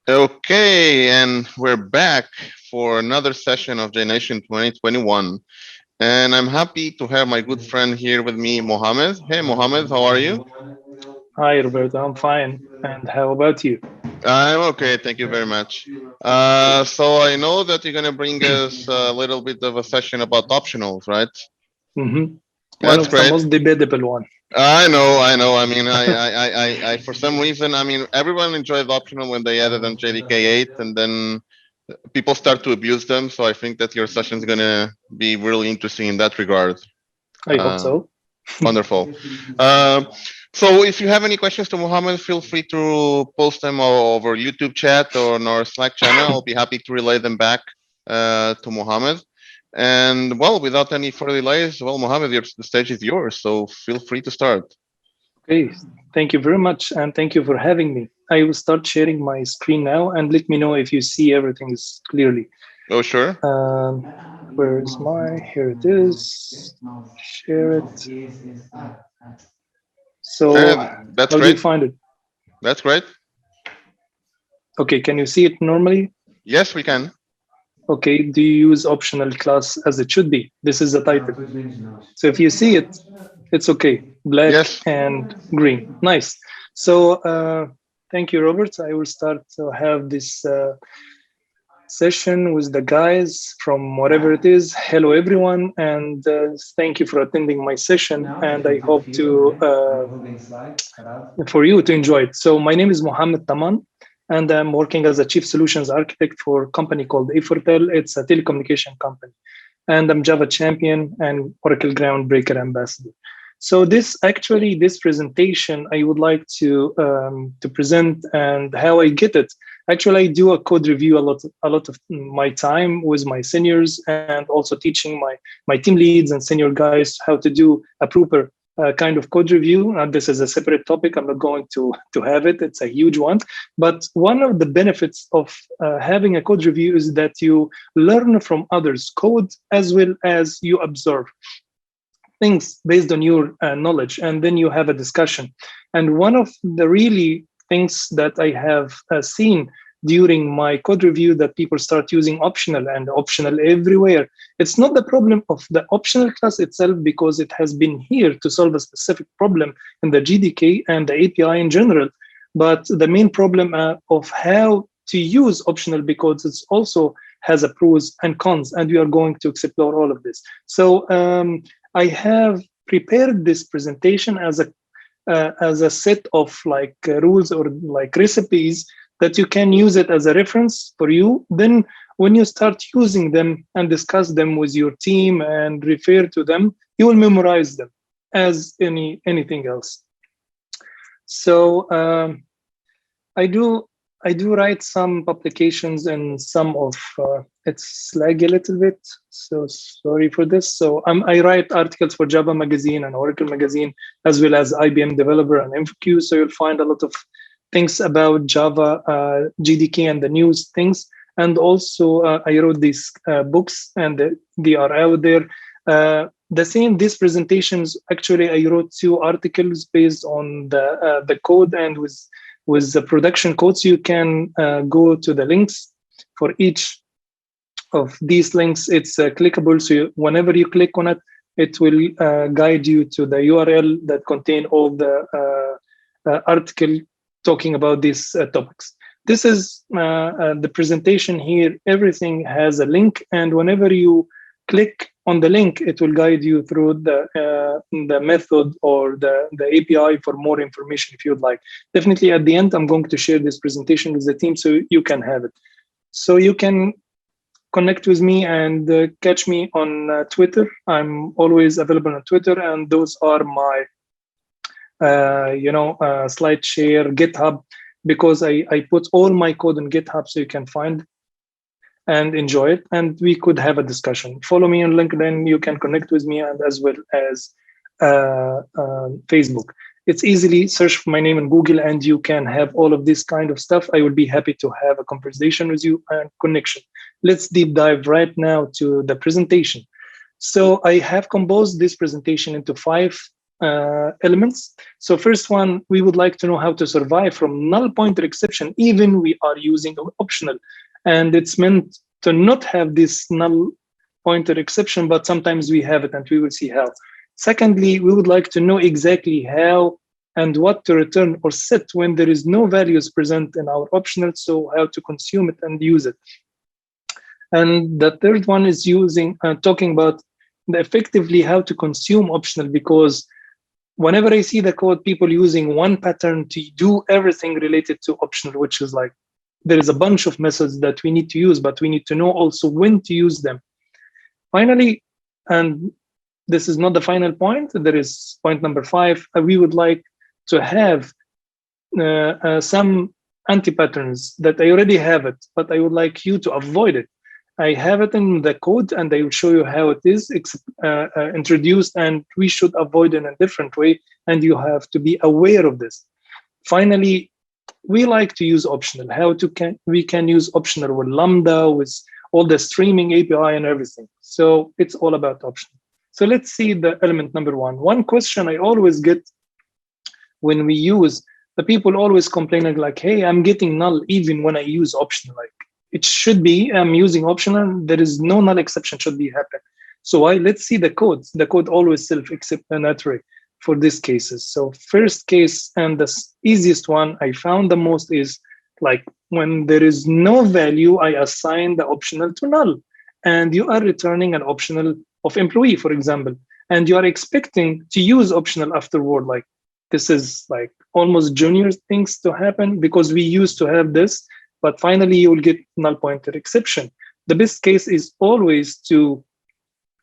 Okay, and we're back for another session of JNation 2021. And I'm happy to have my good friend here with me, Mohammed. Hey, Mohammed, how are you? Hi, Roberto. I'm fine. And how about you? I'm okay, thank you very much. So I know that you're going to bring us a little bit of a session about optionals, right? hmm One That's of the great. most debatable one. I know. I mean, for some reason, I mean, everyone enjoys optional when they added on JDK8, and then people start to abuse them. So I think that your session is gonna be really interesting in that regard. I hope Uh, so. Wonderful. Um, so if you have any questions to Mohammed, feel free to post them over YouTube chat or on our Slack channel. I'll be happy to relay them back to Mohammed. And well, without any further delays, well, Mohammed, the stage is yours. So feel free to start. Okay. Thank you very much. And thank you for having me. I will start sharing my screen now and let me know if you see everything is clearly. Oh, sure. Um, where is my? Here it is. Share it. Sure. So, That's how do you great. find it? That's great. Okay. Can you see it normally? Yes, we can. Okay. Do you use optional class as it should be? This is the title. So if you see it, it's okay. Black Yes. and green. Nice. So thank you, Robert. I will start to have this session with the guys from whatever it is. Hello, everyone, and thank you for attending my session. And I hope to for you to enjoy it. So my name is Mohamed Taman, and I'm working as a chief solutions architect for a company called Efortel. It's a telecommunication company, and I'm Java champion and Oracle Groundbreaker ambassador. So this presentation I would like to present and how I get it. Actually, I do a code review a lot of my time with my seniors and also teaching my team leads and senior guys how to do a proper kind of code review. This is a separate topic. I'm not going to have it. It's a huge one. But one of the benefits of having a code review is that you learn from others' code as well as you observe things based on your knowledge, and then you have a discussion. And one of the really things that I have seen during my code review that people start using optional and optional everywhere. It's not the problem of the optional class itself because it has been here to solve a specific problem in the GDK and the API in general, but the main problem of how to use optional because it's also has a pros and cons, and we are going to explore all of this. So I have prepared this presentation as a set of like rules or like recipes that you can use it as a reference for you. Then when you start using them and discuss them with your team and refer to them, you will memorize them as anything else. So I do I do write some publications and some of it's lag a little bit. So sorry for this. So I write articles for Java Magazine and Oracle Magazine, as well as IBM Developer and InfoQ. So you'll find a lot of things about Java, GDK, and the news things. And also, I wrote these books, and they are out there. These presentations, actually, I wrote 2 articles based on the code and with the production codes. You can go to the links for each of these links. It's clickable, so whenever you click on it, it will guide you to the URL that contain all the article talking about these topics. This is the presentation here. Everything has a link, and whenever you click on the link, it will guide you through the method or the API for more information if you'd like. Definitely at the end, I'm going to share this presentation with the team so you can have it. So you can connect with me and catch me on Twitter. I'm always available on Twitter, and those are my slide share, GitHub, because I put all my code on GitHub so you can find and enjoy it, and we could have a discussion. Follow me on LinkedIn. You can connect with me, and as well as Facebook. It's easily search for my name in Google, and you can have all of this kind of stuff. I would be happy to have a conversation with you and connection. Let's deep dive right now to the presentation. So I have composed this presentation into 5 elements. So first one, we would like to know how to survive from null pointer exception, even we are using optional. And it's meant to not have this null pointer exception, but sometimes we have it, and we will see how. Secondly, we would like to know exactly how and what to return or set when there is no values present in our optional, so how to consume it and use it. And the third one is talking about effectively how to consume optional, because whenever I see the code, people using one pattern to do everything related to optional, which is like there is a bunch of methods that we need to use, but we need to know also when to use them. Finally, and this is not the final point, there is point number 5, we would like to have some anti-patterns that I already have it, but I would like you to avoid it. I have it in the code, and I will show you how it is introduced, and we should avoid it in a different way, and you have to be aware of this. Finally, we like to use optional. We can use optional with Lambda, with all the streaming API and everything. So it's all about optional. So let's see the element number 1. One question I always get when we use, the people always complaining like, hey, I'm getting null even when I use optional. Like, it should be I'm using optional, there is no null exception should be happen. So let's see the code. The code always self-explanatory for these cases. So first case, and the easiest one I found the most, is like when there is no value, I assign the optional to null, and you are returning an optional of employee, for example, and you are expecting to use optional afterward. Like, this is like almost junior things to happen, because we used to have this, but finally you will get null pointer exception. The best case is always to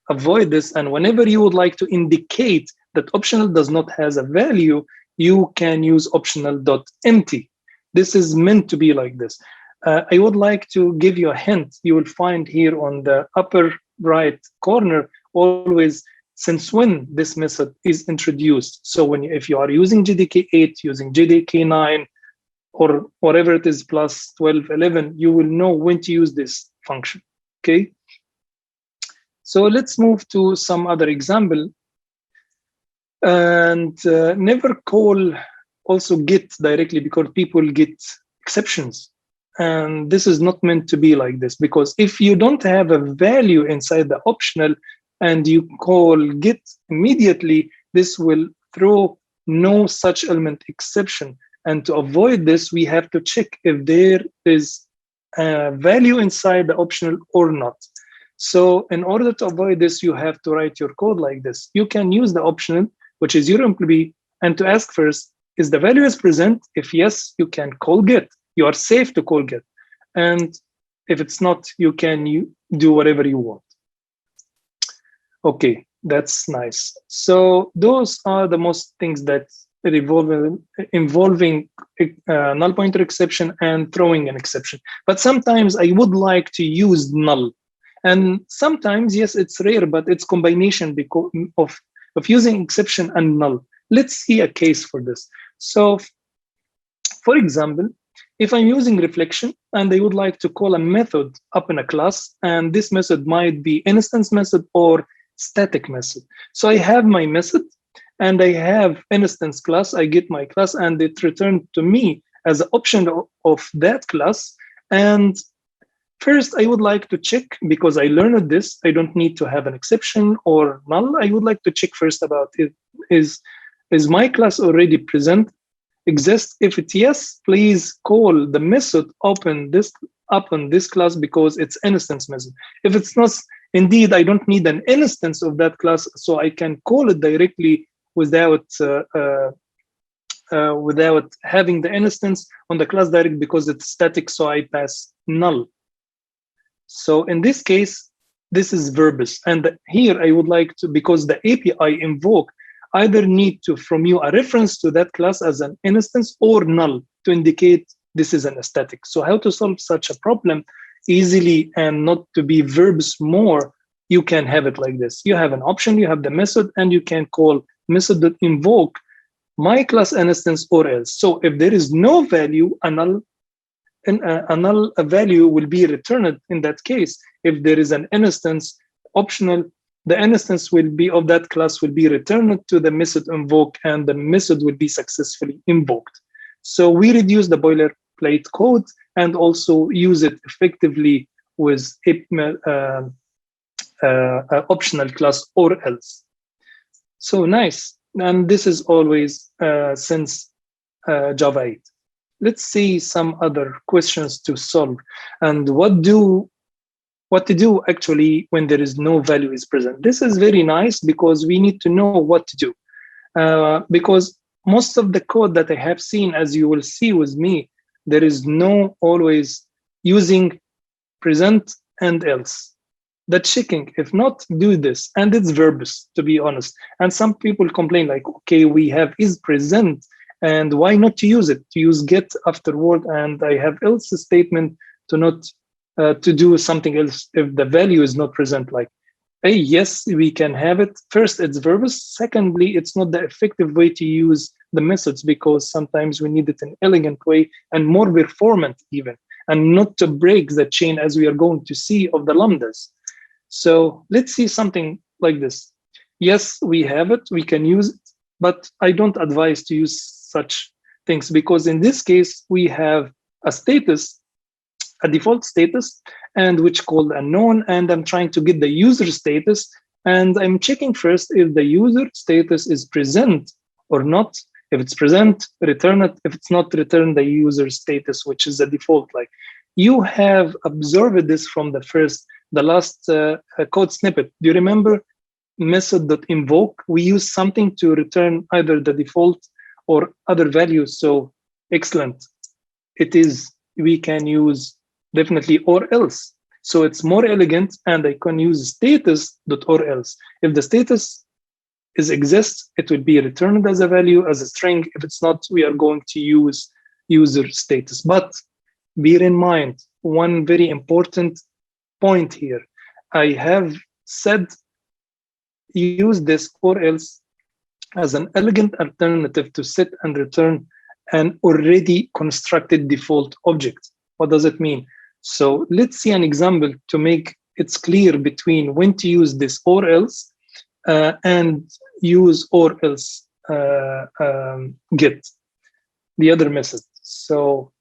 avoid this, and whenever you would like to indicate that optional does not has a value, you can use optional.empty. This is meant to be like this. I would like to give you a hint. You will find here on the upper right corner always since when this method is introduced. So if you are using JDK 8, using JDK 9, or whatever it is, plus 12, 11, you will know when to use this function, okay? So let's move to some other example. And never call also get directly, because people get exceptions. And this is not meant to be like this, because if you don't have a value inside the optional and you call get immediately, this will throw no such element exception. And to avoid this, we have to check if there is a value inside the optional or not. So in order to avoid this, you have to write your code like this. You can use the optional, which is your employee, and to ask first, is the value is present? If yes, you can call get. You are safe to call get. And if it's not, you can do whatever you want. Okay, that's nice. So those are the most things that involving null pointer exception and throwing an exception. But sometimes I would like to use null. And sometimes, yes, it's rare, but it's combination of using exception and null. Let's see a case for this. So for example, if I'm using reflection and I would like to call a method up in a class, and this method might be instance method or static method. So I have my method and I have instance class, I get my class, and it returned to me as an option of that class. And first, I would like to check, because I learned this, I don't need to have an exception or null. I would like to check first about it. Is my class already present? Exist? If it's yes, please call the method upon this class, because it's instance method. If it's not, indeed, I don't need an instance of that class, so I can call it directly without having the instance on the class direct, because it's static, so I pass null. So in this case, this is verbose. And here I would like to, because the API invoke either need to from you a reference to that class as an instance or null to indicate this is an static. So how to solve such a problem easily and not to be verbose more, you can have it like this. You have an option, you have the method, and you can call method that invoke my class instance or else. So if there is no value, a null value will be returned in that case. If there is an instance optional, the instance will be of that class will be returned to the method invoke, and the method will be successfully invoked. So we reduce the boilerplate code and also use it effectively with optional class or else. So nice. And this is always since Java 8. Let's see some other questions to solve. And what to do actually when there is no value is present. This is very nice because we need to know what to do. Because most of the code that I have seen, as you will see with me, there is no always using present and else. The checking, if not, do this. And it's verbose, to be honest. And some people complain like, okay, we have is present, and why not to use it? To use get afterward, and I have else statement to not to do something else if the value is not present. Like, hey, yes, we can have it. First, it's verbose. Secondly, it's not the effective way to use the methods, because sometimes we need it in an elegant way and more performant even, and not to break the chain as we are going to see of the lambdas. So let's see something like this. Yes, we have it, we can use it, but I don't advise to use such things, because in this case, we have a status, a default status, and which called unknown, and I'm trying to get the user status, and I'm checking first if the user status is present or not. If it's present, return it. If it's not, return the user status, which is the default. Like, you have observed this from the last code snippet. Do you remember method.invoke? We use something to return either the default or other values. So excellent. It is, we can use definitely or else. So it's more elegant, and I can use status.or else. If the status exists, it will be returned as a value, as a string. If it's not, we are going to use user status. But bear in mind one very important point here. I have said use this or else as an elegant alternative to set and return an already constructed default object. What does it mean? So let's see an example to make it clear between when to use this or else and use or else get, the other method. So,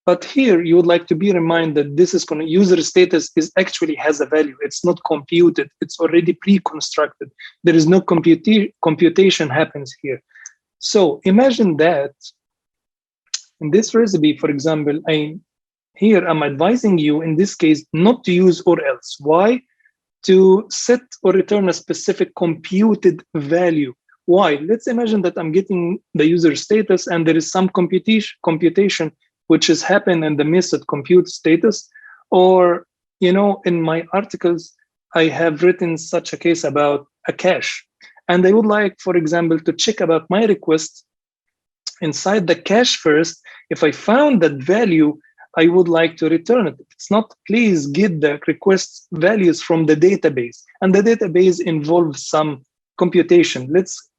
but here you would like to be reminded that this is going to user status is actually has a value. It's not computed. It's already pre-constructed. There is no computation happens here. So imagine that in this recipe, for example, I'm advising you in this case not to use or else. Why? To set or return a specific computed value. Why? Let's imagine that I'm getting the user status and there is some computation which has happened in the method compute status. Or, in my articles, I have written such a case about a cache. And I would like, for example, to check about my request inside the cache first. If I found that value, I would like to return it. If it's not, please get the request values from the database. And the database involves some computation.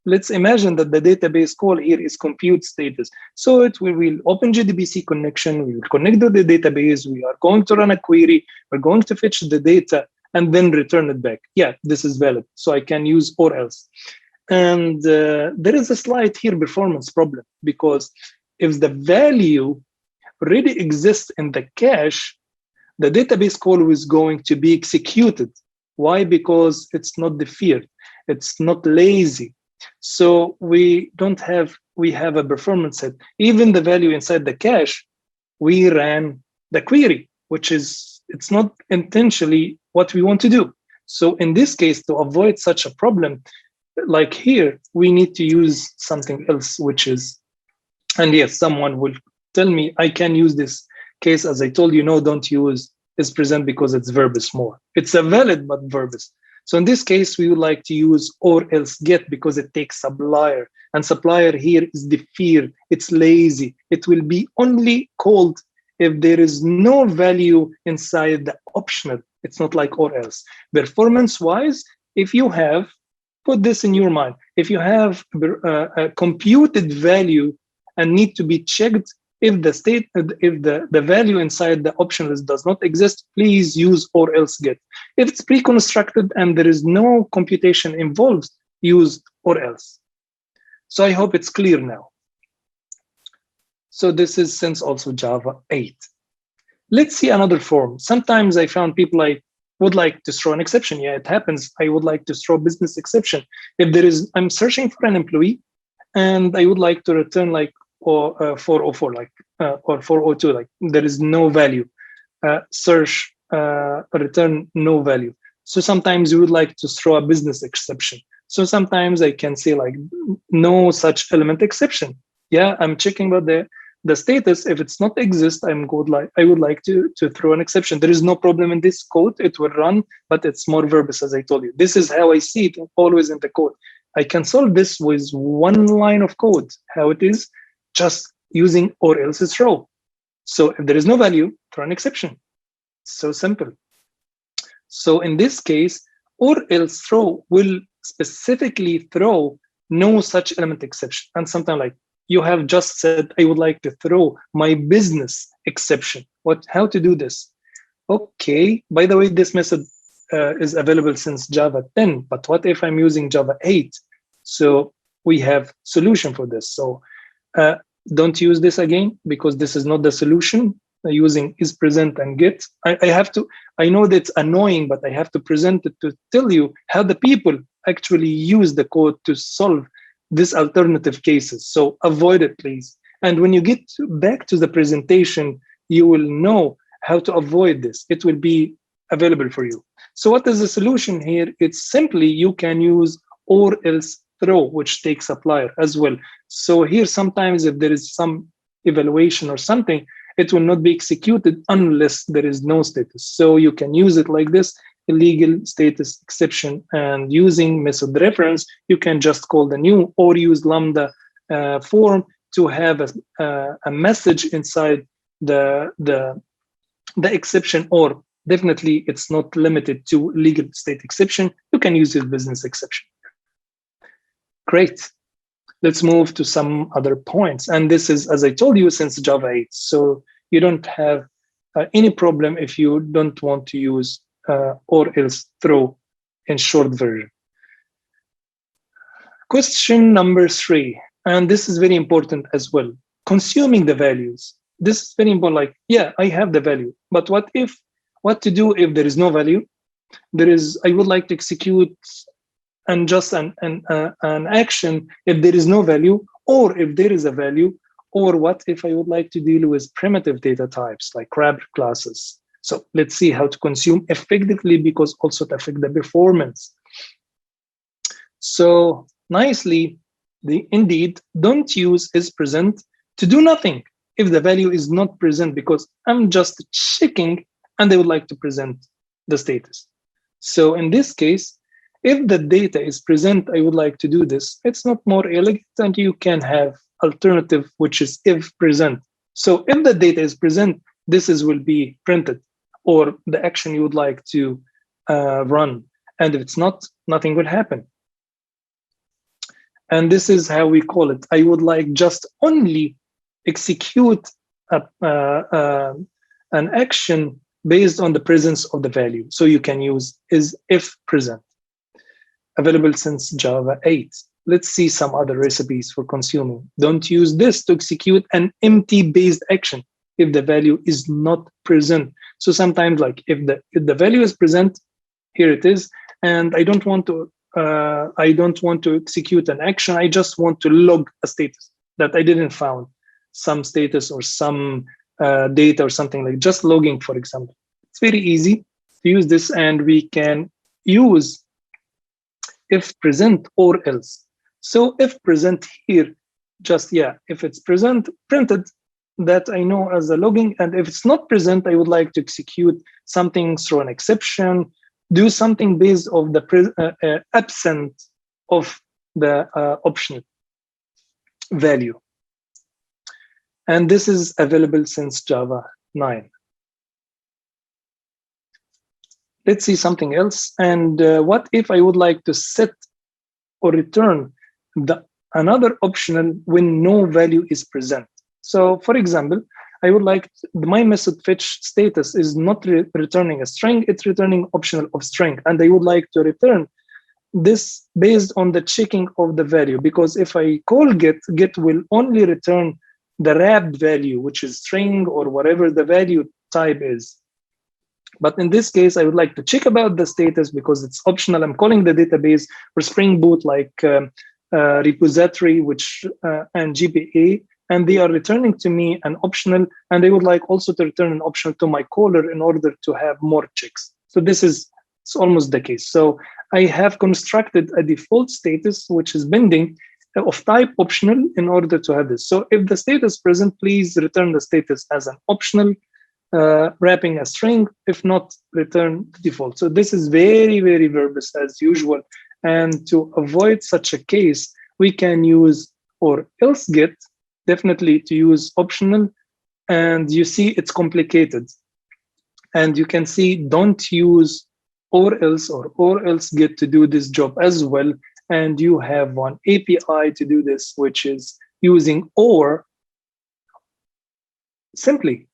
Let's imagine that the database call here is compute status. So we will open JDBC connection, we will connect to the database, we are going to run a query, we're going to fetch the data, and then return it back. Yeah, this is valid. So I can use or else. And there is a slight here performance problem, because if the value already exists in the cache, the database call is going to be executed. Why? Because it's not deferred. It's not lazy. So we have a performance set. Even the value inside the cache, we ran the query, which is, it's not intentionally what we want to do. So in this case, to avoid such a problem, like here, we need to use something else, which is, and yes, someone will tell me I can use this case, as I told you, no, don't use is present because it's verbose more. It's a valid, but verbose. So in this case, we would like to use or else get because it takes supplier, and supplier here is deferred. It's lazy. It will be only called if there is no value inside the optional. It's not like or else. Performance wise, if you have, put this in your mind, if you have a computed value and need to be checked, If the value inside the option list does not exist, please use or else get. If it's pre-constructed and there is no computation involved, use or else. So I hope it's clear now. So this is since also Java 8. Let's see another form. Sometimes I found people would like to throw an exception. Yeah, it happens. I would like to throw business exception. If there is, I'm searching for an employee and I would like to return like 404, like or 402, like there is no value. Search return no value. So sometimes you would like to throw a business exception. So sometimes I can say like no such element exception. Yeah, I'm checking about the status. If it's not exist, I would like to throw an exception. There is no problem in this code. It will run, but it's more verbose, as I told you. This is how I see it always in the code. I can solve this with one line of code. How it is, just using or else throw. So if there is no value, throw an exception. So simple. So in this case, or else throw will specifically throw no such element exception. And something like you have just said, I would like to throw my business exception. How to do this? Okay, by the way, this method is available since Java 10, but what if I'm using Java 8? So we have solution for this. So don't use this again, because this is not the solution. Using is present and get. I know that it's annoying, but I have to present it to tell you how the people actually use the code to solve these alternative cases. So avoid it, please. And when you get back to the presentation, you will know how to avoid this. It will be available for you. So what is the solution here? It's simply you can use or else throw, which takes applier as well. So here, sometimes if there is some evaluation or something, it will not be executed unless there is no status. So you can use it like this, illegal status exception, and using method reference, you can just call the new or use lambda form to have a message inside the exception, or definitely it's not limited to legal state exception. You can use this business exception. Great. Let's move to some other points. And this is, as I told you, since Java 8. So you don't have any problem if you don't want to use or else throw in short version. Question number 3, and this is very important as well. Consuming the values. This is very important. Like, yeah, I have the value, but what to do if there is no value? I would like to execute and just an action if there is no value, or if there is a value, or what if I would like to deal with primitive data types like wrapped classes. So let's see how to consume effectively, because also to affect the performance. So nicely, indeed, don't use is present to do nothing if the value is not present, because I'm just checking and I would like to present the status. So in this case, if the data is present, I would like to do this. It's not more elegant, and you can have alternative, which is if present. So if the data is present, this will be printed, or the action you would like to run. And if it's not, nothing will happen. And this is how we call it. I would like just only execute an action based on the presence of the value. So you can use is if present. Available since Java 8. Let's see some other recipes for consuming. Don't use this to execute an empty-based action if the value is not present. So sometimes, like if the value is present, here it is, and I don't want to execute an action. I just want to log a status that I didn't found, some status or some data or something, like just logging, for example. It's very easy to use this, and we can use if present or else. So if present here, just, yeah, if it's present, printed, that I know as a logging. And if it's not present, I would like to execute something through an exception, do something based on the absent of the optional value. And this is available since Java 9. Let's see something else. And what if I would like to set or return another optional when no value is present? So for example, I would like my method fetch status is not returning a string, it's returning optional of string. And I would like to return this based on the checking of the value, because if I call get will only return the wrapped value, which is string or whatever the value type is. But in this case, I would like to check about the status because it's optional. I'm calling the database for Spring Boot like repository, which and GPA, and they are returning to me an optional, and they would like also to return an optional to my caller in order to have more checks. So this is it's almost the case. So I have constructed a default status, which is binding of type optional in order to have this. So if the status present, please return the status as an optional, wrapping a string. If not, return the default. So this is very, very verbose as usual. And to avoid such a case, we can use or else get, definitely to use optional. And you see it's complicated. And you can see don't use or else get to do this job as well. And you have one API to do this, which is using or simply.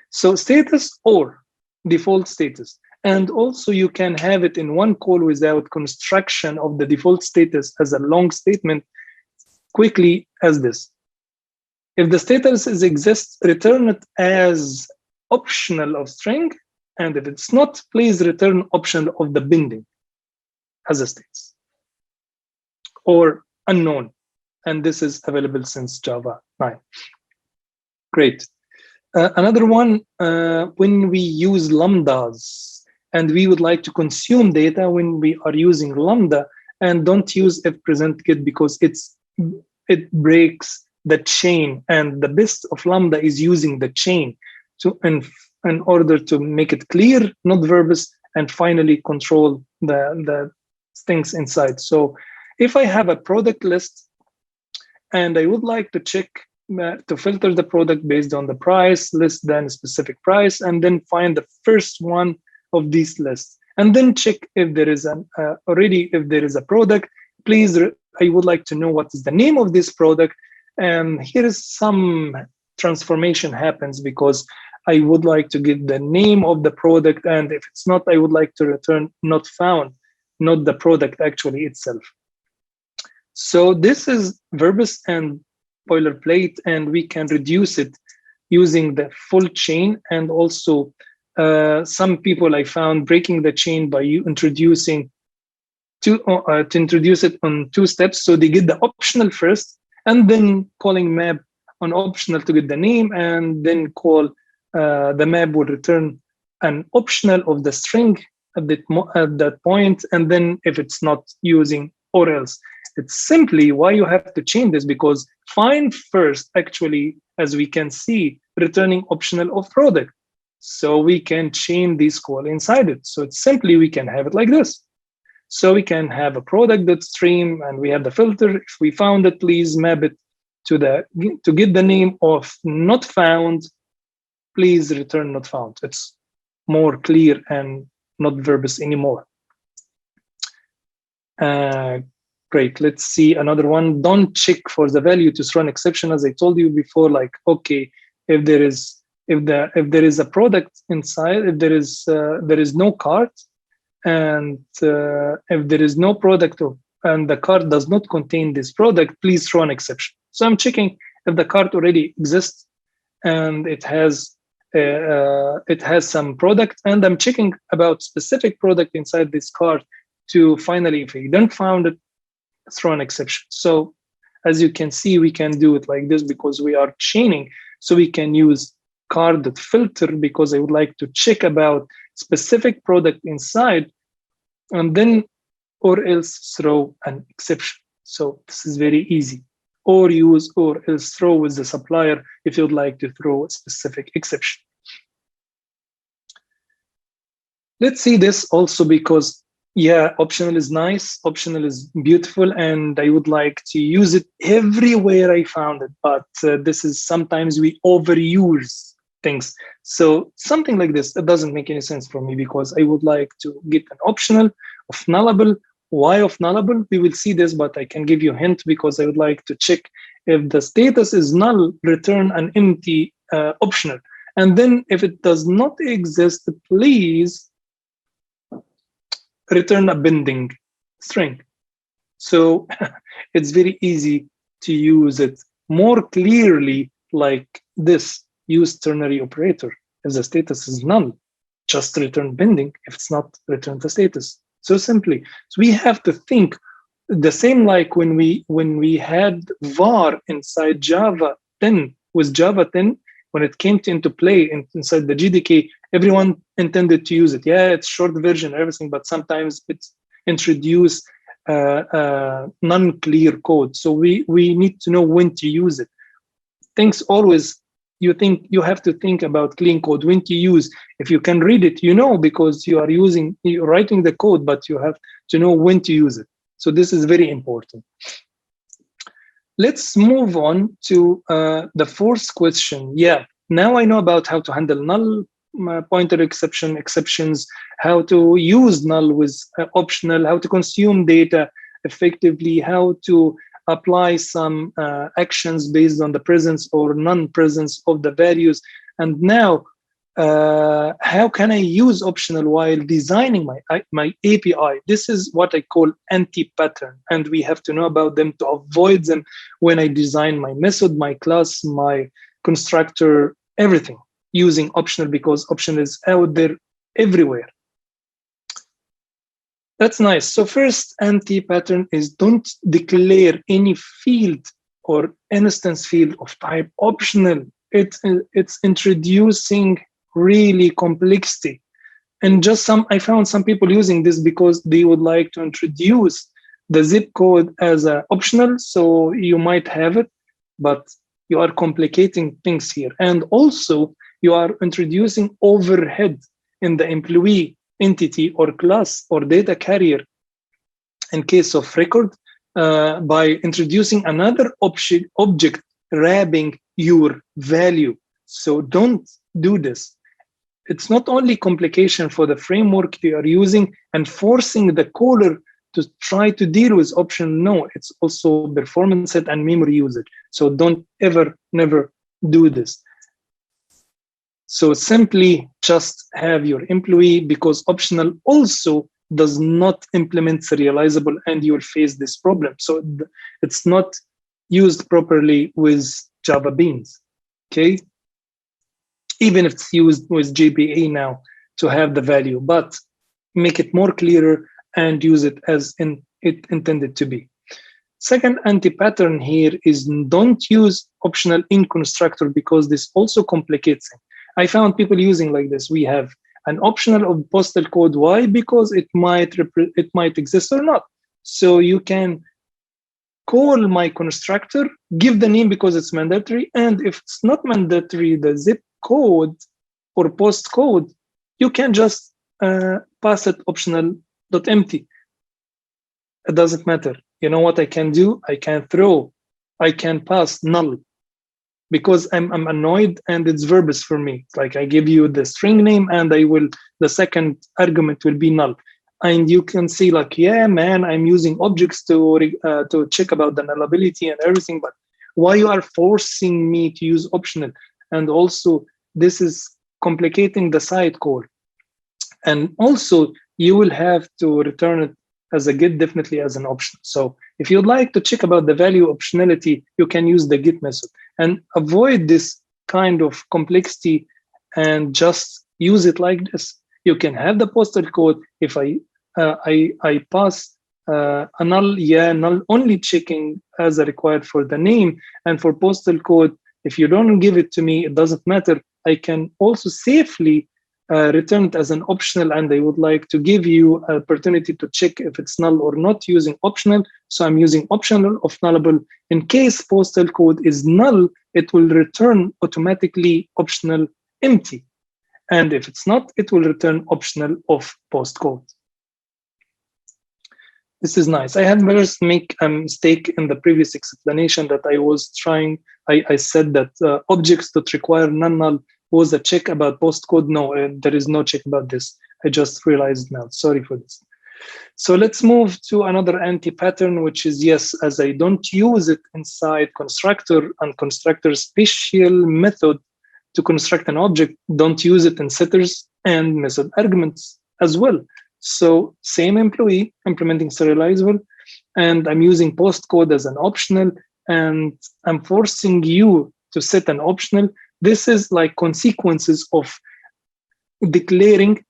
So status or default status. And also you can have it in one call without construction of the default status as a long statement quickly as this. If the status exists, return it as optional of string. And if it's not, please return optional of the binding as a status or unknown. And this is available since Java 9. Great. Another one, when we use lambdas and we would like to consume data when we are using lambda, and don't use if present get because it breaks the chain, and the best of lambda is using the chain to in order to make it clear, not verbose, and finally control the things inside. So if I have a product list and I would like to check to filter the product based on the price less than a specific price, and then find the first one of these lists, and then check if there is if there is a product, please, I would like to know what is the name of this product. And here is some transformation happens because I would like to get the name of the product, and if it's not, I would like to return not found, not the product actually itself. So this is verbose and boilerplate, and we can reduce it using the full chain. And also some people I found breaking the chain by introducing to introduce it on 2 steps. So they get the optional first, and then calling map on optional to get the name, and then call the map will return an optional of the string at that point. And then if it's not using or else, it's simply why you have to change this, because find first actually, as we can see, returning optional of product. So we can chain this call inside it. So it's simply we can have it like this. So we can have a product.stream, and we have the filter. If we found it, please map it to get the name of not found. Please return not found. It's more clear and not verbose anymore. Great. Let's see another one. Don't check for the value to throw an exception, as I told you before. Like, okay, if there is a product inside, if there is no cart, and if there is no product and the cart does not contain this product, please throw an exception. So I'm checking if the cart already exists and it has some product, and I'm checking about specific product inside this cart to finally, if you don't found it, throw an exception. So as you can see, we can do it like this because we are chaining. So we can use card.filter because I would like to check about specific product inside, and then or else throw an exception. So this is very easy. Or use or else throw with the supplier if you'd like to throw a specific exception. Let's see this also because, yeah, optional is nice, optional is beautiful, and I would like to use it everywhere I found it. But this is sometimes we overuse things. So something like this, that doesn't make any sense for me because I would like to get an optional of nullable. Why of nullable? We will see this, but I can give you a hint because I would like to check If the status is null, return an empty optional. And then if it does not exist, please return a binding string. So it's very easy to use it more clearly like this. Use ternary operator. If the status is null, just return binding. If it's not, return the status. So simply. So we have to think the same like when we had var inside Java 10. With Java 10, when it came into play inside the GDK, everyone intended to use it. Yeah, it's short version, everything, but sometimes it's introduced non-clear code. So we need to know when to use it. Things always, you have to think about clean code, when to use. If you can read it, because you're writing the code, but you have to know when to use it. So this is very important. Let's move on to the fourth question. Yeah, now I know about how to handle null pointer exceptions, how to use null with optional, how to consume data effectively, how to apply some actions based on the presence or non-presence of the values. And now, how can I use optional while designing my API? This is what I call anti-pattern, and we have to know about them to avoid them when I design my method, my class, my constructor, everything using optional, because optional is out there everywhere. That's nice. So first anti-pattern is don't declare any field or instance field of type optional. It's introducing really complexity. And I found some people using this because they would like to introduce the zip code as an optional. So you might have it, but you are complicating things here. And also you are introducing overhead in the employee entity or class or data carrier in case of record by introducing another object wrapping your value. So don't do this. It's not only complication for the framework you are using and forcing the caller to try to deal with option. No, it's also performance set and memory usage. So don't ever, never do this. So simply just have your employee, because optional also does not implement serializable, and you will face this problem. So it's not used properly with Java Beans, okay? Even if it's used with JPA now to have the value, but make it more clearer and use it as it intended to be. Second anti-pattern here is don't use optional in constructor, because this also complicates it. I found people using like this. We have an optional of postal code. Why? Because it might exist or not. So you can call my constructor, give the name because it's mandatory, and if it's not mandatory, the zip code or post code, you can just pass it optional.empty. It doesn't matter. You know what I can do? I can pass null, because I'm annoyed and it's verbose for me. It's like I give you the string name and the second argument will be null. And you can see like, yeah, man, I'm using objects to check about the nullability and everything, but why you are forcing me to use optional? And also this is complicating the side call. And also you will have to return it as a get, definitely as an option. So if you'd like to check about the value optionality, you can use the get method and avoid this kind of complexity and just use it like this. You can have the postal code. If I pass a null, yeah, null only checking as a required for the name, and for postal code, if you don't give it to me, it doesn't matter. I can also safely return it as an optional, and I would like to give you an opportunity to check if it's null or not using optional. So I'm using optional of nullable. In case postal code is null, it will return automatically optional empty. And if it's not, it will return optional of postcode. This is nice. I had first make a mistake in the previous explanation that I said that objects that require non-null was a check about postcode. No, there is no check about this. I just realized now. Sorry for this. So let's move to another anti-pattern, which is yes, as I don't use it inside constructor and constructor special method to construct an object, don't use it in setters and method arguments as well. So same employee implementing serializable, and I'm using postcode as an optional, and I'm forcing you to set an optional. This is like consequences of declaring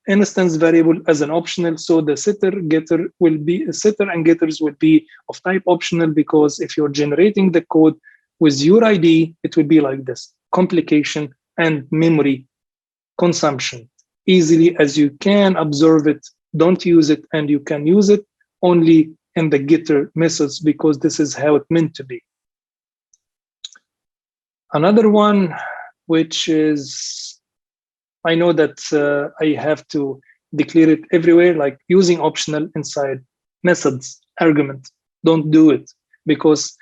instance variable as an optional. So the setter getter will be setter and getters will be of type optional, because if you're generating the code with your ID, it will be like this: complication and memory consumption. Easily as you can observe it, don't use it, and you can use it only in the getter methods because this is how it meant to be. Another one, which is, I know that I have to declare it everywhere, like using optional inside methods argument. Don't do it, because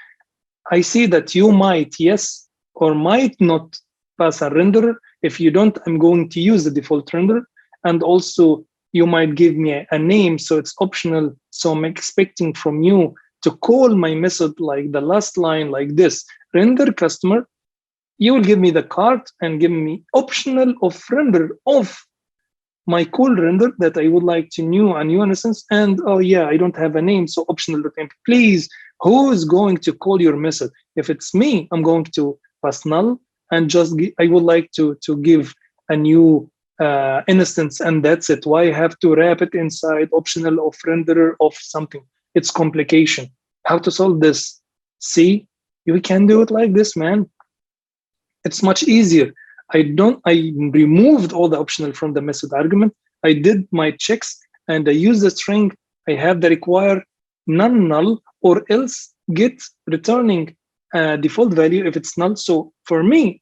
I see that you might yes or might not pass a renderer. If you don't, I'm going to use the default renderer. And also you might give me a name, so it's optional. So I'm expecting from you to call my method like the last line like this: render customer. You will give me the card and give me optional of render of my cool render that I would like to new a new instance. And oh yeah, I don't have a name, so optional.empty. Please, who is going to call your method? If it's me, I'm going to pass null and just I would like to give a new instance, and that's it. Why have to wrap it inside optional of renderer of something? It's complication. How to solve this? See, we can do it like this, man. It's much easier. I removed all the optional from the method argument. I did my checks and I use the string. I have the require non-null or else get returning default value if it's null. So for me,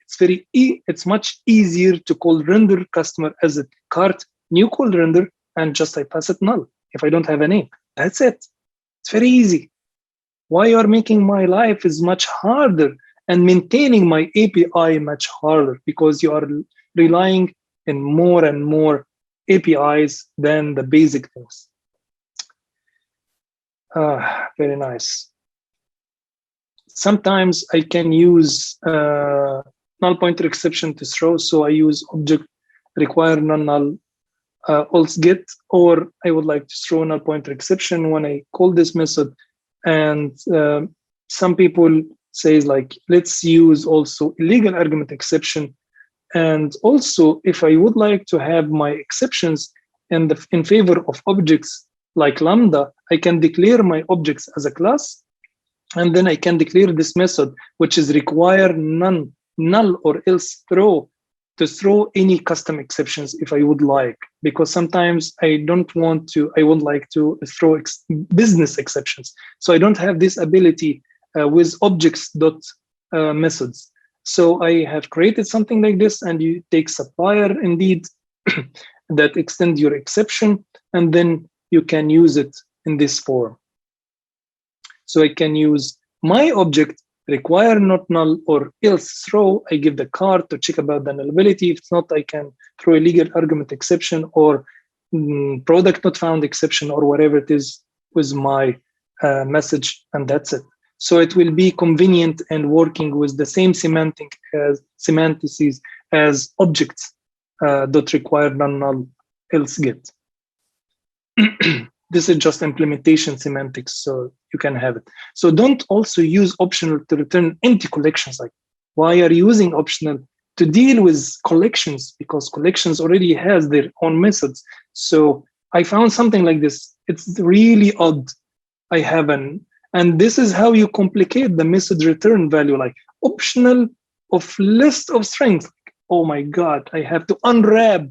it's much easier to call render customer as a cart new call render, and just I pass it null if I don't have a name. That's it. It's very easy. Why you are making my life is much harder and maintaining my API much harder, because you are relying in more and more APIs than the basic things. Very nice. Sometimes I can use null pointer exception to throw, so I use object require non-null else get, or I would like to throw null pointer exception when I call this method. And some people says like, let's use also illegal argument exception. And also, if I would like to have my exceptions in favor of objects like lambda, I can declare my objects as a class, and then I can declare this method, which is require null or else throw, to throw any custom exceptions if I would like, because sometimes I would like to throw business exceptions. So I don't have this ability with objects.methods. So I have created something like this, and you take supplier indeed that extend your exception, and then you can use it in this form. So I can use my object require not null or else throw. I give the card to check about the nullability. If it's not, I can throw a legal argument exception or product not found exception or whatever it is with my message, and that's it. So it will be convenient and working with the same semantics as objects dot require non-null else get. This is just implementation semantics, so you can have it. So don't also use optional to return empty collections. Like, why are you using optional to deal with collections? Because collections already has their own methods. So I found something like this. It's really odd. And this is how you complicate the method return value, like optional of list of strings. Oh my God, I have to unwrap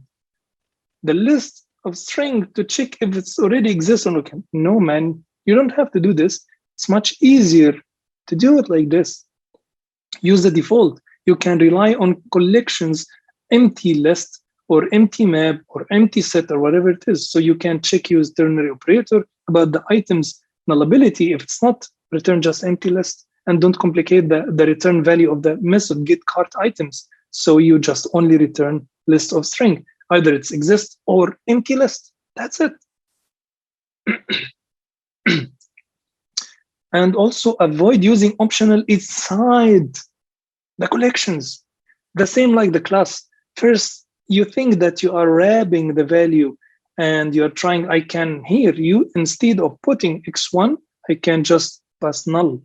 the list of string to check if it's already exists or not. No, man, you don't have to do this. It's much easier to do it like this. Use the default. You can rely on collections, empty list or empty map or empty set or whatever it is. So you can check use ternary operator about the items nullability. If it's not, return just empty list, and don't complicate the return value of the method get cart items. So you just only return list of string. Either it's exist or empty list. That's it. And also avoid using optional inside the collections. The same like the class. First, you think that you are wrapping the value and you're trying, I can here, you instead of putting x1, I can just pass null.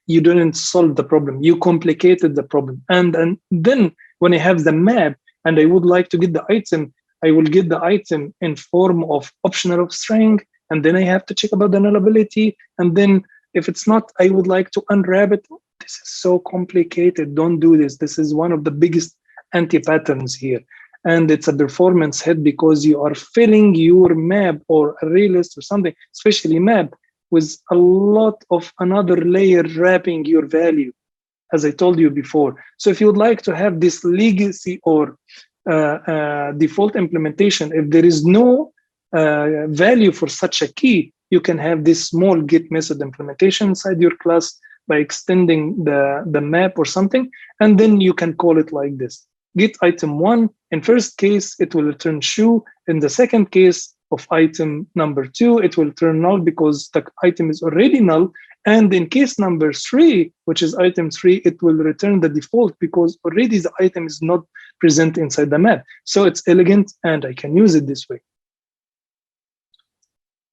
You didn't solve the problem. You complicated the problem. And then when I have the map and I would like to get the item, I will get the item in form of optional of string. And then I have to check about the nullability. And then if it's not, I would like to unwrap it. This is so complicated. Don't do this. This is one of the biggest anti-patterns here. And it's a performance hit because you are filling your map or array list or something, especially map, with a lot of another layer wrapping your value, as I told you before. So if you would like to have this legacy or default implementation, if there is no value for such a key, you can have this small get method implementation inside your class by extending the map or something, and then you can call it like this. Get item 1, in first case, it will return shoe. In the second case of item number 2, it will return null because the item is already null. And in case number 3, which is item 3, it will return the default because already the item is not present inside the map. So it's elegant and I can use it this way.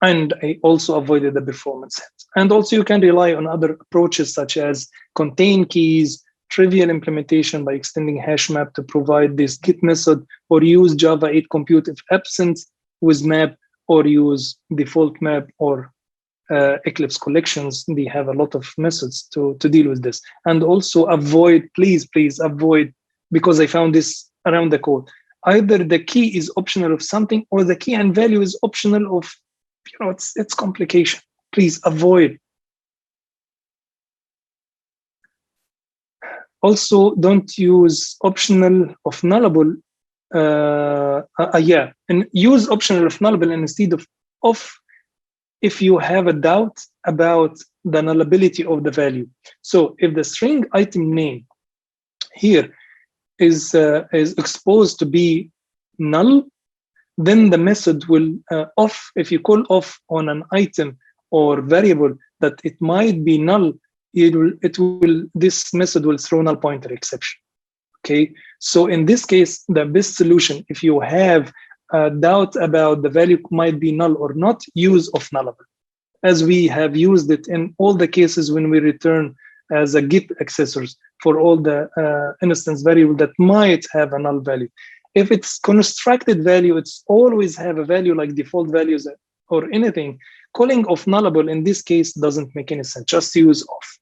And I also avoided the performance hits. And also you can rely on other approaches such as contain keys, trivial implementation by extending hash map to provide this get method, or use Java 8 compute if absent with map, or use default map or Eclipse collections. They have a lot of methods to deal with this. And also avoid, please avoid, because I found this around the code, either the key is optional of something or the key and value is optional of, it's complication. Please avoid. Also, don't use optional of nullable. And use optional of nullable instead of if you have a doubt about the nullability of the value. So if the string item name here is exposed to be null, then the method will off. If you call off on an item or variable that it might be null, this method will throw null pointer exception. Okay, so in this case, the best solution, if you have a doubt about the value might be null or not, use of nullable, as we have used it in all the cases when we return as a get accessors for all the instance variable that might have a null value. If it's constructed value, it's always have a value like default values or anything. Calling of nullable in this case doesn't make any sense. Just use off,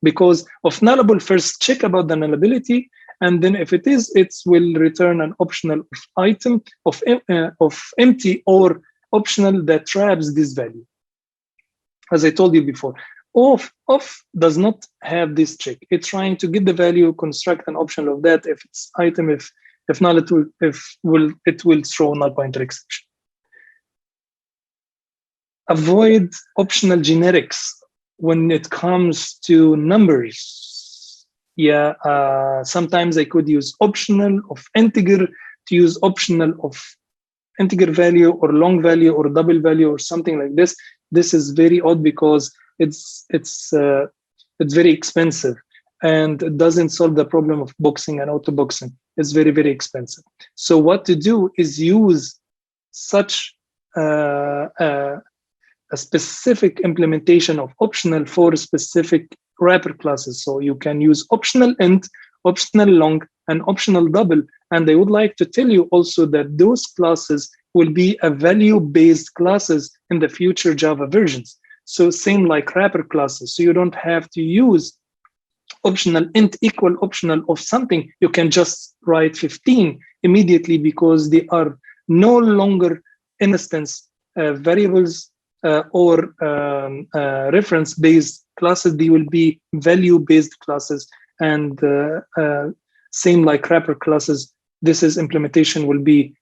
because of nullable first check about the nullability, and then if it is, it will return an optional item of empty or optional that traps this value. As I told you before, off does not have this check. It's trying to get the value, construct an optional of that. If it's item, if not, it will throw null pointer exception. Avoid optional generics when it comes to numbers. Sometimes I could use optional of integer to use optional of integer value or long value or double value or something like this. This is very odd because it's very expensive and it doesn't solve the problem of boxing and auto boxing. It's very, very expensive. So what to do is use such a specific implementation of optional for specific wrapper classes. So you can use optional int, optional long, and optional double. And I would like to tell you also that those classes will be a value-based classes in the future Java versions. So same like wrapper classes. So you don't have to use optional int equal optional of something. You can just write 15 immediately because they are no longer instance variables or reference-based classes. They will be value-based classes, and same like wrapper classes. This is implementation will be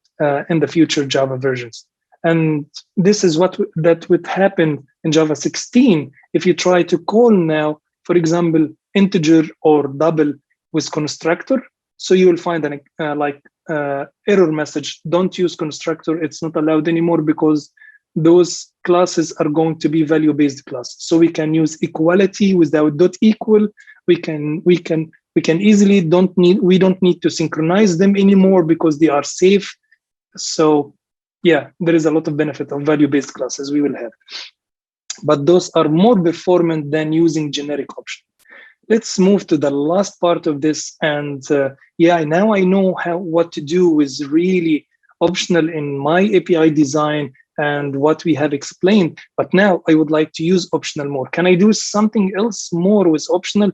in the future Java versions. And this is that would happen in Java 16 if you try to call now, for example, integer or double with constructor. So you will find an error message. Don't use constructor. It's not allowed anymore because those classes are going to be value-based classes. So we can use equality without dot equal. We can easily we don't need to synchronize them anymore because they are safe. So yeah, there is a lot of benefit of value-based classes we will have. But those are more performant than using generic option. Let's move to the last part of this. And yeah, now I know what to do with really optional in my API design and what we have explained. But now I would like to use optional more. Can I do something else more with optional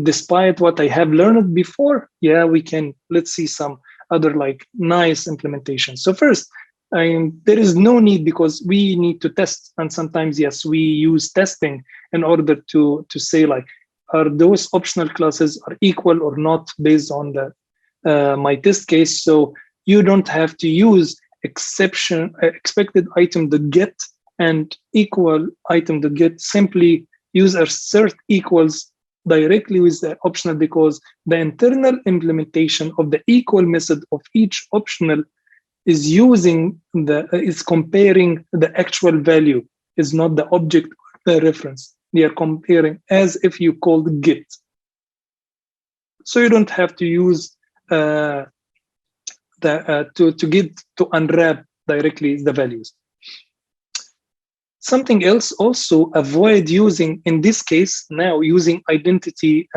despite what I have learned before? Yeah, we can. Let's see some other like nice implementations. So first, there is no need because we need to test. And sometimes, yes, we use testing in order to say like, are those optional classes are equal or not based on the my test case. So you don't have to use expected item to get and equal item to get. Simply use assert equals directly with the optional because the internal implementation of the equal method of each optional is using is comparing the actual value, is not the object or the reference. They are comparing as if you called get. So you don't have to use to unwrap directly the values. Something else also, avoid using, in this case now, using identity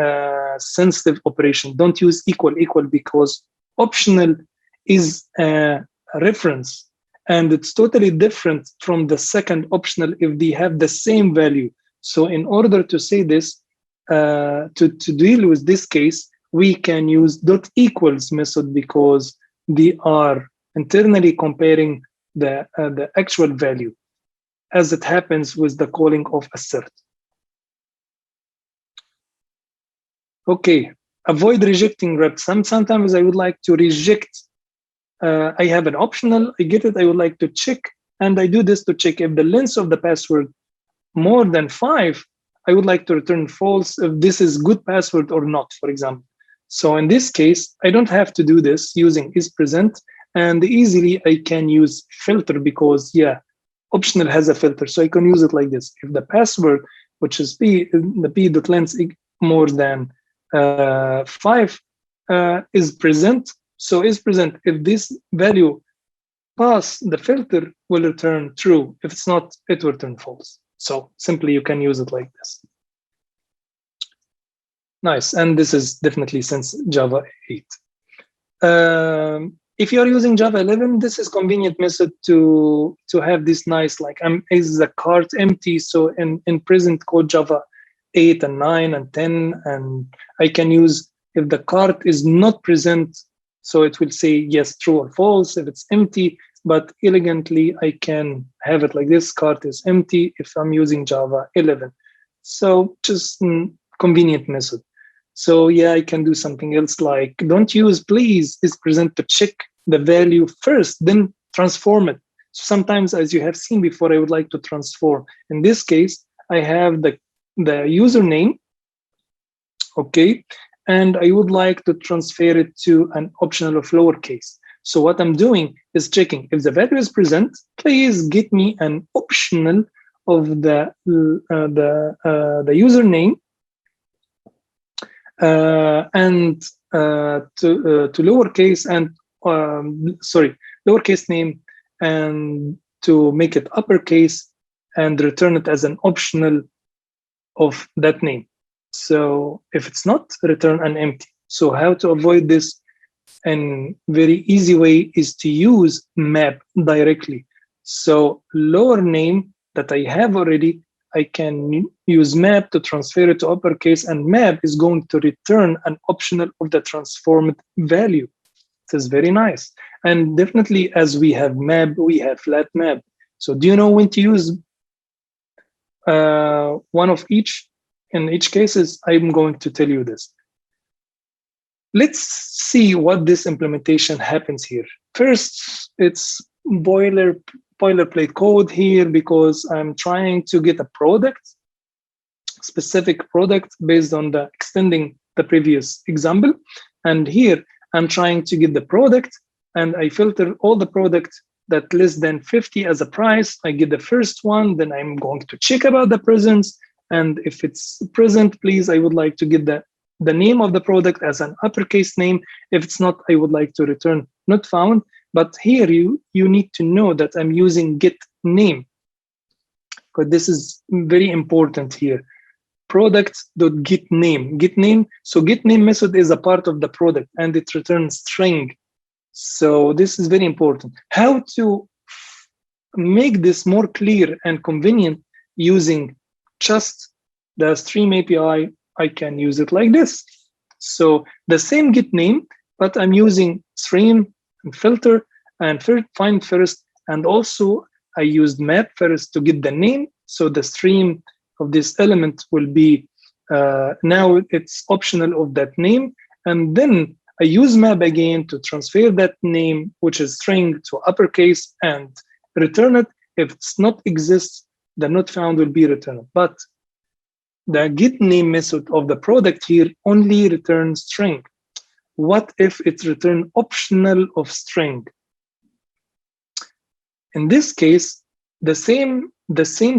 sensitive operation. Don't use equal because optional is a reference and it's totally different from the second optional if they have the same value. So in order to say this, to deal with this case, we can use dot equals method because they are internally comparing the actual value, as it happens with the calling of assert. Okay, avoid rejecting rep. Sometimes I would like to reject. I have an optional, I get it, I would like to check, and I do this to check if the length of the password more than 5, I would like to return false if this is good password or not, for example. So in this case, I don't have to do this using isPresent, and easily I can use filter because, yeah, optional has a filter. So I can use it like this. If the password, which is the p.length more than 5 is present, so is present. If this value pass the filter, will return true. If it's not, it will return false. So simply you can use it like this. Nice. And this is definitely since Java 8. If you're using Java 11, this is convenient method to have this nice, like, is the cart empty? So in present code Java 8 and 9 and 10, and I can use, if the cart is not present, so it will say yes, true or false if it's empty, but elegantly I can have it like this, cart is empty if I'm using Java 11. So just convenient method. So yeah, I can do something else like, don't use please is present to check the value first, then transform it. So sometimes, as you have seen before, I would like to transform. In this case, I have the username, okay, and I would like to transfer it to an optional of lowercase. So what I'm doing is checking if the value is present, please get me an optional of the username and to lowercase and lowercase name, and to make it uppercase and return it as an optional of that name. So if it's not, return an empty. So how to avoid this? And very easy way is to use map directly. So lower name that I have already, I can use map to transfer it to uppercase, and map is going to return an optional of the transformed value. It is very nice. And definitely, as we have map, we have Flatmap. So do you know when to use one of each? In each cases, I'm going to tell you this. Let's see what this implementation happens here. First, it's boilerplate code here because I'm trying to get a product, specific product based on the extending the previous example. And here I'm trying to get the product, and I filter all the product that less than 50 as a price. I get the first one, then I'm going to check about the presence. And if it's present, please, I would like to get the name of the product as an uppercase name. If it's not, I would like to return not found. But here you need to know that I'm using get name, because this is very important here. Product.getName. GetName. So getName method is a part of the product and it returns string. So this is very important. How to make this more clear and convenient using just the stream API, I can use it like this. So the same getName, but I'm using stream and filter and find first, and also I used map first to get the name. So the stream of this element will be now it's optional of that name, and then I use map again to transfer that name, which is string, to uppercase and return it. If it's not exists, the not found will be returned. But the get name method of the product here only returns string. What if it's return optional of string? In this case, the same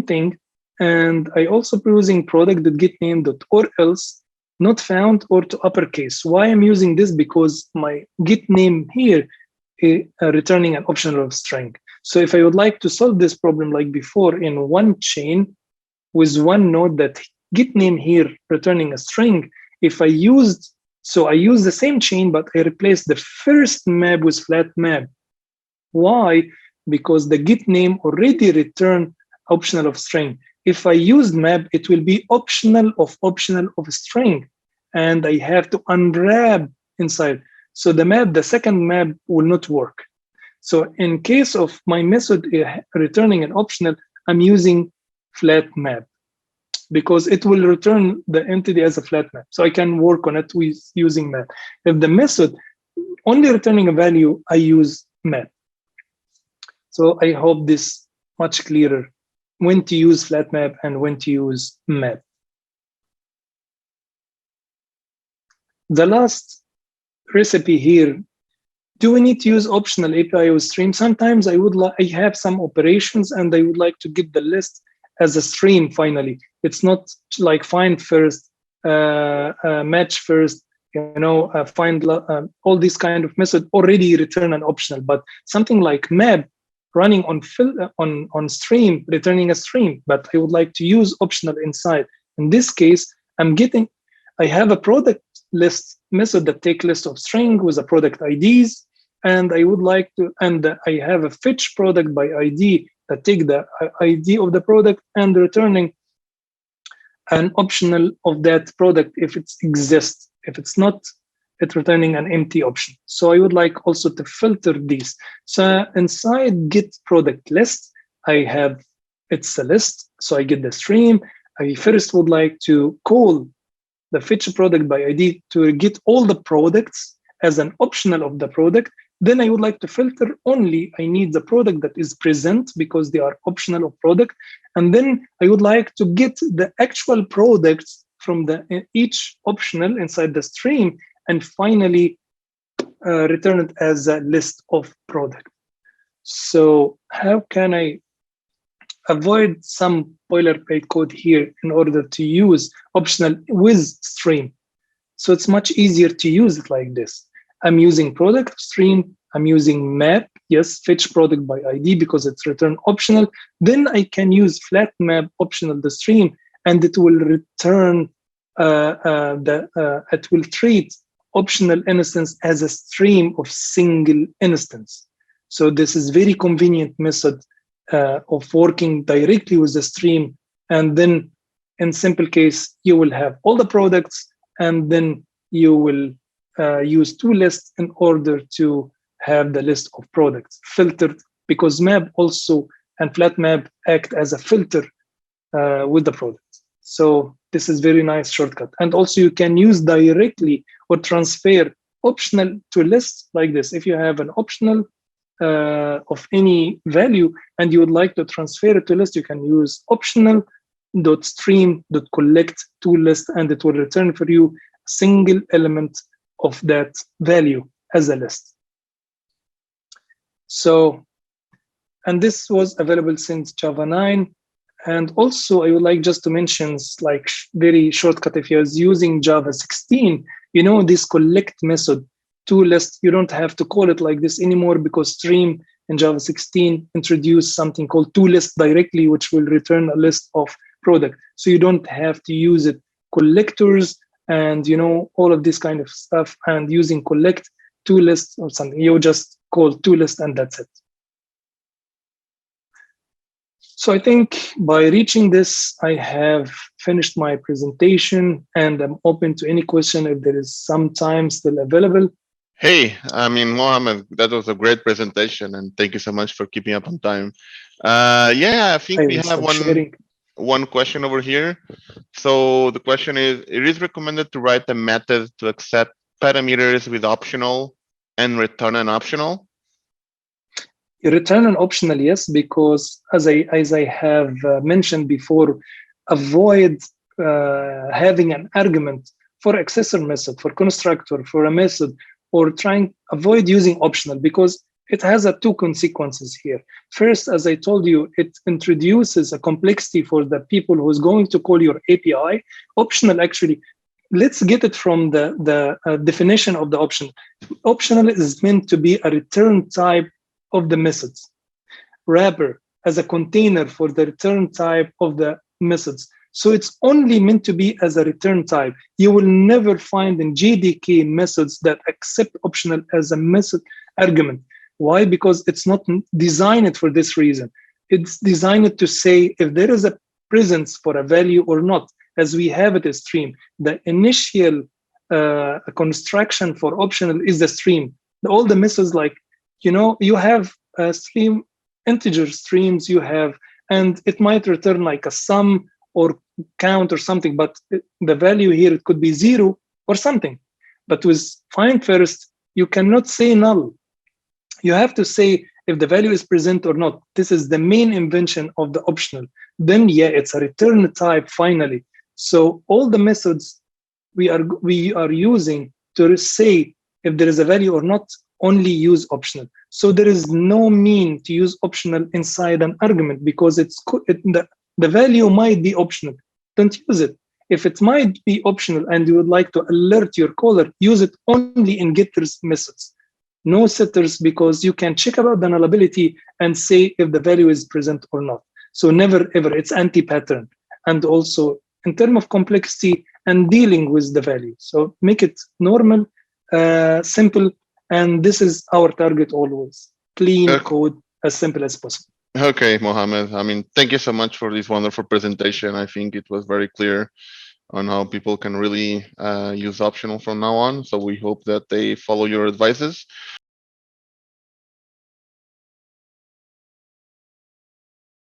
thing, and I also using product.getName.or else not found or to uppercase. Why I'm using this? Because my get name here is returning an optional of string. So if I would like to solve this problem like before in one chain with one node that get name here returning a string, if I use the same chain, but I replace the first map with Flatmap. Why? Because the get name already returned optional of string. If I use map, it will be optional of string, and I have to unwrap inside. So the second map will not work. So in case of my method returning an optional, I'm using Flatmap because it will return the entity as a flat map. So I can work on it with using map. If the method only returning a value, I use map. So I hope this much clearer when to use flat map and when to use map. The last recipe here, do we need to use optional API with stream? Sometimes I have some operations and I would like to get the list as a stream finally. It's not like find first, match first, find all these kind of methods already return an optional, but something like map running on stream, returning a stream, but I would like to use optional inside. In this case, I have a product list method that take list of string with a product IDs, and I would like to, and I have a fetch product by ID that take the ID of the product and returning an optional of that product if it exists. If it's not, it's returning an empty option. So I would like also to filter these. So inside get product list, it's a list. So I get the stream. I first would like to call the fetch product by ID to get all the products as an optional of the product. Then I would like to filter only, I need the product that is present because they are optional of product. And then I would like to get the actual products from each optional inside the stream, and finally return it as a list of product. So how can I avoid some boilerplate code here in order to use optional with stream? So it's much easier to use it like this. I'm using product stream, I'm using map, yes, fetch product by ID because it's return optional. Then I can use flat map optional the stream, and it will return it will treat optional instance as a stream of single instance. So this is very convenient method of working directly with the stream. And then in simple case, you will have all the products, and then you will use two lists in order to have the list of products filtered, because map also and flat map act as a filter with the products. So this is very nice shortcut. And also you can use directly or transfer optional to list like this. If you have an optional of any value and you would like to transfer it to list, you can use optional.stream.collect to list, and it will return for you a single element of that value as a list. So And this was available since Java 9. And also, I would like just to mention, like very shortcut, if you're using Java 16, this collect method, toList, you don't have to call it like this anymore because Stream in Java 16 introduced something called toList directly, which will return a list of product. So you don't have to use it collectors and all of this kind of stuff and using collect toList or something. You just call toList and that's it. So I think by reaching this, I have finished my presentation and I'm open to any question if there is some time still available. Hey, Mohammed, that was a great presentation, and thank you so much for keeping up on time. Yeah, I think I we will have stop sharing. one question over here. So the question is, it is recommended to write a method to accept parameters with optional and return an optional? You return an optional, yes, because as I have mentioned before, avoid having an argument for accessor method, for constructor, for a method, or avoid using optional because it has two consequences here. First, as I told you, it introduces a complexity for the people who's going to call your API. Optional, actually, let's get it from the definition of the optional. Optional is meant to be a return type of the methods. Wrapper as a container for the return type of the methods. So it's only meant to be as a return type. You will never find in JDK methods that accept optional as a method argument. Why? Because it's not designed for this reason. It's designed to say if there is a presence for a value or not, as we have it as stream. The initial construction for optional is the stream. All the methods like, you have stream integer streams you have, and it might return like a sum or count or something, but the value here, it could be 0 or something. But with find first, you cannot say null. You have to say if the value is present or not. This is the main invention of the optional. Then, yeah, it's a return type finally. So all the methods we are using to say if there is a value or not only use optional. So there is no mean to use optional inside an argument because the value might be optional. Don't use it. If it might be optional and you would like to alert your caller, use it only in getters methods. No setters, because you can check about the nullability and say if the value is present or not. So never ever, it's anti-pattern. And also in terms of complexity and dealing with the value. So make it normal, simple, and this is our target always. Clean code, as simple as possible. Okay, Mohammed. Thank you so much for this wonderful presentation. I think it was very clear on how people can really use optional from now on. So we hope that they follow your advices.